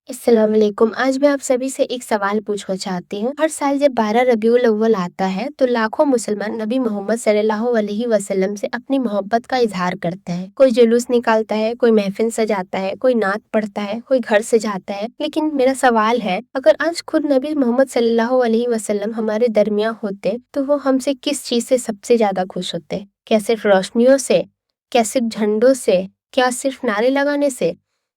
अस्सलाम वालेकुम। आज मैं आप सभी से एक सवाल पूछना चाहती हूँ। हर साल जब 12 रबीउल अव्वल आता है तो लाखों मुसलमान नबी मोहम्मद सल्लल्लाहु अलैहि वसल्लम से अपनी मोहब्बत का इजहार करते हैं। कोई जुलूस निकालता है, कोई महफिल सजाता है, कोई नात पढ़ता है, कोई घर सजाता है। लेकिन मेरा सवाल है, अगर आज खुद नबी मोहम्मद सल्लल्लाहु अलैहि वसल्लम हमारे दरमियान होते तो वो हमसे किस चीज से सबसे ज्यादा खुश होते? क्या सिर्फ रोशनियों से? क्या सिर्फ झंडों से? क्या सिर्फ नारे लगाने से?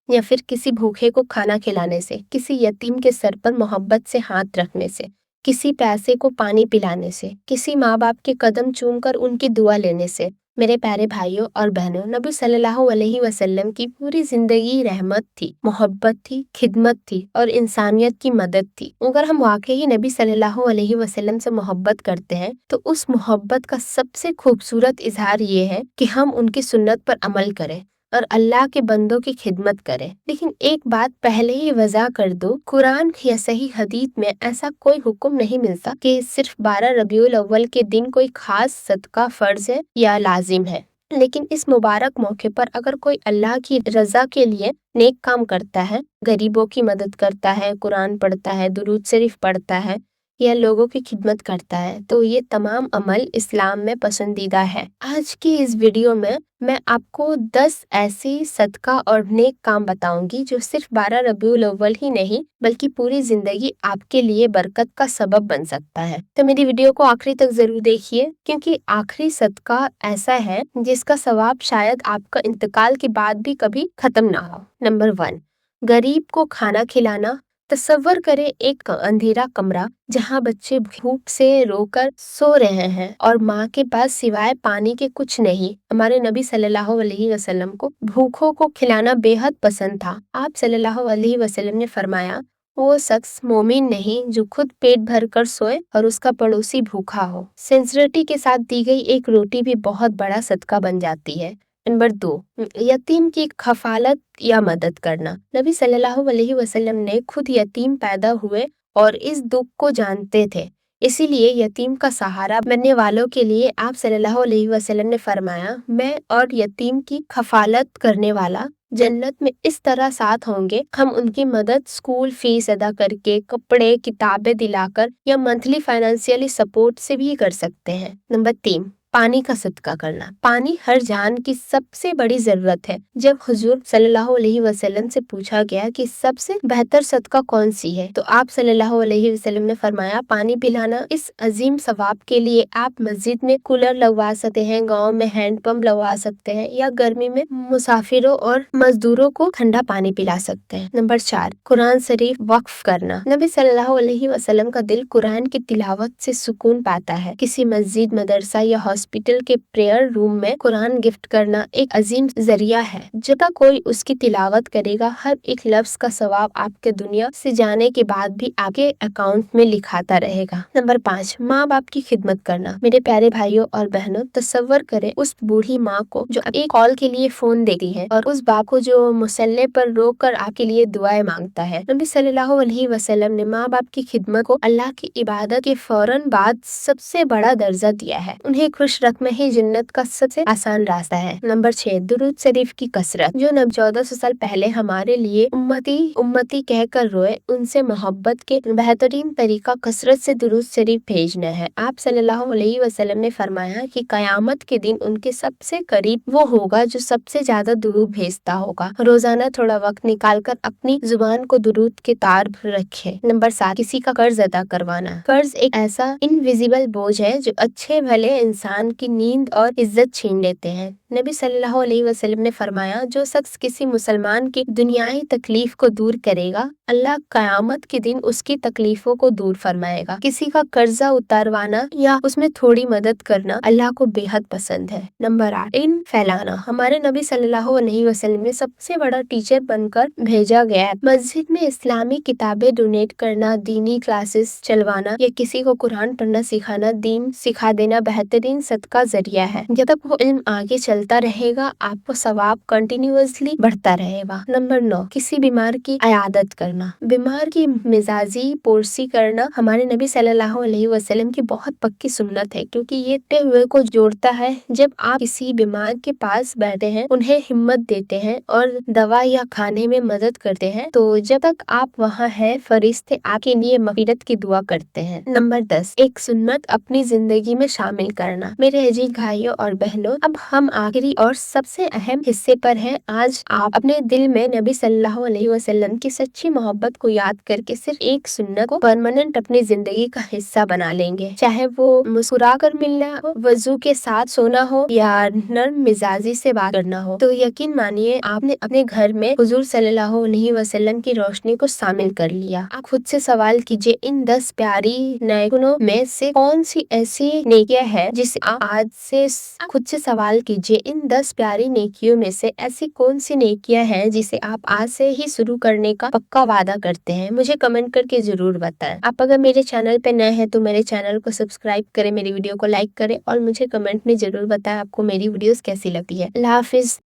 या फिर किसी भूखे को खाना खिलाने से, किसी यतीम के सर पर मोहब्बत से हाथ रखने से, किसी प्यासे को पानी पिलाने से, किसी माँ बाप के कदम चूमकर उनकी दुआ लेने से। मेरे प्यारे भाइयों और बहनों, नबी सल्लल्लाहु अलैहि वसल्लम की पूरी जिंदगी रहमत थी, मोहब्बत थी, खिदमत थी और इंसानियत की मदद थी। अगर हम वाकई नबी सल्लल्लाहु अलैहि वसल्लम से मोहब्बत करते हैं तो उस मोहब्बत का सबसे खूबसूरत इजहार ये है कि हम उनकी सुन्नत पर अमल करें और अल्लाह के बंदों की खिदमत करे। लेकिन एक बात पहले ही वजह कर दो, कुरान या सही हदीस में ऐसा कोई हुक्म नहीं मिलता कि सिर्फ 12 रबीउल अव्वल के दिन कोई खास सदका फर्ज है या लाजिम है। लेकिन इस मुबारक मौके पर अगर कोई अल्लाह की रजा के लिए नेक काम करता है, गरीबों की मदद करता है, कुरान पढ़ता है, दुरूद शरीफ पढ़ता है या लोगों की खिदमत करता है, तो ये तमाम अमल इस्लाम में पसंदीदा है। आज की इस वीडियो में मैं आपको 10 ऐसी सदका और नेक काम बताऊंगी जो सिर्फ 12 रबीउल अव्वल ही नहीं बल्कि पूरी जिंदगी आपके लिए बरकत का सबब बन सकता है। तो मेरी वीडियो को आखिरी तक जरूर देखिए, क्योंकि आखिरी सदका ऐसा है जिसका सवाब शायद आपका इंतकाल के बाद भी कभी खत्म ना हो। नंबर 1, गरीब को खाना खिलाना। तसव्वुर करें एक अंधेरा कमरा जहाँ बच्चे भूख से रोकर सो रहे हैं और माँ के पास सिवाय पानी के कुछ नहीं। हमारे नबी सल्लल्लाहु अलैहि वसल्लम को भूखों को खिलाना बेहद पसंद था। आप सल्लल्लाहु अलैहि वसल्लम ने फरमाया, वो शख्स मोमिन नहीं जो खुद पेट भर कर सोए और उसका पड़ोसी भूखा हो। सिंसिरिटी के साथ दी गई एक रोटी भी बहुत बड़ा सदका बन जाती है। नंबर 2, यतीम की खफालत या मदद करना। नबी सल्लल्लाहु अलैहि वसल्लम ने खुद यतीम पैदा हुए और इस दुख को जानते थे, इसीलिए यतीम का सहारा बनने वालों के लिए आप सल्लल्लाहु अलैहि वसल्लम ने फरमाया, मैं और यतीम की खफालत करने वाला जन्नत में इस तरह साथ होंगे। हम उनकी मदद स्कूल फीस अदा करके, कपड़े किताबें दिलाकर या मंथली फाइनेंशियली सपोर्ट से भी कर सकते हैं। नंबर 3, पानी का सदका करना। पानी हर जान की सबसे बड़ी जरूरत है। जब हुजूर सल्लल्लाहु अलैहि वसल्लम से पूछा गया कि सबसे बेहतर सदका कौन सी है, तो आप सल्लल्लाहु अलैहि वसल्लम ने फरमाया, पानी पिलाना। इस अजीम सवाब के लिए आप मस्जिद में कूलर लगवा सकते हैं, गांव में हैंडपंप लगवा सकते हैं या गर्मी में मुसाफिरों और मजदूरों को ठंडा पानी पिला सकते हैं। नंबर 4, कुरान शरीफ वक्फ करना। नबी सल्लल्लाहु अलैहि वसल्लम का दिल कुरान की तिलावत से सुकून पाता है। किसी मस्जिद, मदरसा या हॉस्पिटल के प्रेयर रूम में कुरान गिफ्ट करना एक अजीम जरिया है। जब तक कोई उसकी तिलावत करेगा, हर एक लफ्ज का सवाब आपके दुनिया से जाने के बाद भी आपके अकाउंट में लिखाता रहेगा। नंबर 5, माँ बाप की खिदमत करना। मेरे प्यारे भाइयों और बहनों, तसव्वुर करें उस बूढ़ी माँ को जो एक कॉल के लिए फोन देती है और उस बाप को जो मुसल्ले पर रोक कर आपके लिए दुआएं मांगता है। नबी सल्लल्लाहु अलैहि वसल्लम ने माँ बाप की खिदमत को अल्लाह की इबादत के फौरन बाद सबसे बड़ा दर्जा दिया है। उन्हें खुश रखना ही जन्नत का सबसे आसान रास्ता है। नंबर 6, दुरूद शरीफ की कसरत। जो नबी 1400 साल पहले हमारे लिए उम्मती उम्मती कहकर रोए, उनसे मोहब्बत के बेहतरीन तरीका कसरत से दुरूद शरीफ भेजना है। आप सल्लल्लाहु अलैहि वसल्लम ने फरमाया कि कयामत के दिन उनके सबसे करीब वो होगा जो सबसे ज्यादा दुरूद भेजता होगा। रोजाना थोड़ा वक्त निकालकर अपनी जुबान को दुरूद के तार रखे। नंबर 7, किसी का कर्ज अदा करवाना। कर्ज एक ऐसा इनविजिबल बोझ है जो अच्छे भले इंसान की नींद और इज्जत छीन लेते हैं। नबी सल्लल्लाहु अलैहि वसल्लम ने फरमाया, जो शख्स किसी मुसलमान की दुनियाई तकलीफ को दूर करेगा, अल्लाह कयामत के दिन उसकी तकलीफों को दूर फरमाएगा। किसी का कर्जा उतारवाना या उसमें थोड़ी मदद करना अल्लाह को बेहद पसंद है। नंबर 8, इल्म फैलाना। हमारे नबी सल्लल्लाहु अलैहि वसल्लम ने सबसे बड़ा टीचर बनकर भेजा गया है। मस्जिद में इस्लामी किताबें डोनेट करना, दीनी क्लासेस चलवाना या किसी को कुरान पढ़ना सिखाना, दीन सिखा देना बेहतरीन सदका जरिया है। जब तक वो इल्म आगे चलता चलता रहेगा, आपको सवाब कंटिन्यूअसली बढ़ता रहेगा। नंबर 9, किसी बीमार की इयादत करना। बीमार की मिजाजी पोरसी करना हमारे नबी सल्लल्लाहु अलैहि वसल्लम की बहुत पक्की सुन्नत है, क्योंकि ये टूटे हुए को जोड़ता है। जब आप किसी बीमार के पास बैठे हैं, उन्हें हिम्मत देते हैं और दवा या खाने में मदद करते हैं, तो जब तक आप वहाँ हैं, फरिश्ते आपके लिए मग़फ़िरत की दुआ करते हैं। नंबर 10, एक सुन्नत अपनी जिंदगी में शामिल करना। मेरे अजीज भाइयों और बहनों, अब हम आखिरी और सबसे अहम हिस्से पर हैं। आज आप अपने दिल में नबी सल्लल्लाहु अलैहि वसल्लम की सच्ची मोहब्बत को याद करके सिर्फ एक सुन्नत को परमानेंट अपनी जिंदगी का हिस्सा बना लेंगे। चाहे वो मुस्कुरा कर मिलना हो, वजू के साथ सोना हो या नर्म मिजाजी से बात करना हो, तो यकीन मानिए आपने अपने घर में हुजूर सल्लल्लाहु अलैहि वसल्लम की रोशनी को शामिल कर लिया। आप खुद से सवाल कीजिए, इन 10 प्यारी नेकियों में से कौन सी ऐसी नेकियां है जिसे आप आज से खुद से सवाल कीजिए, इन 10 प्यारी नेकियों में से ऐसी कौन सी नेकियां हैं जिसे आप आज से ही शुरू करने का पक्का वादा करते हैं। मुझे कमेंट करके जरूर बताएं। आप अगर मेरे चैनल पे नए हैं तो मेरे चैनल को सब्सक्राइब करें, मेरी वीडियो को लाइक करें और मुझे कमेंट में जरूर बताएं आपको मेरी वीडियोस कैसी लगती है। अल्लाह हाफिज।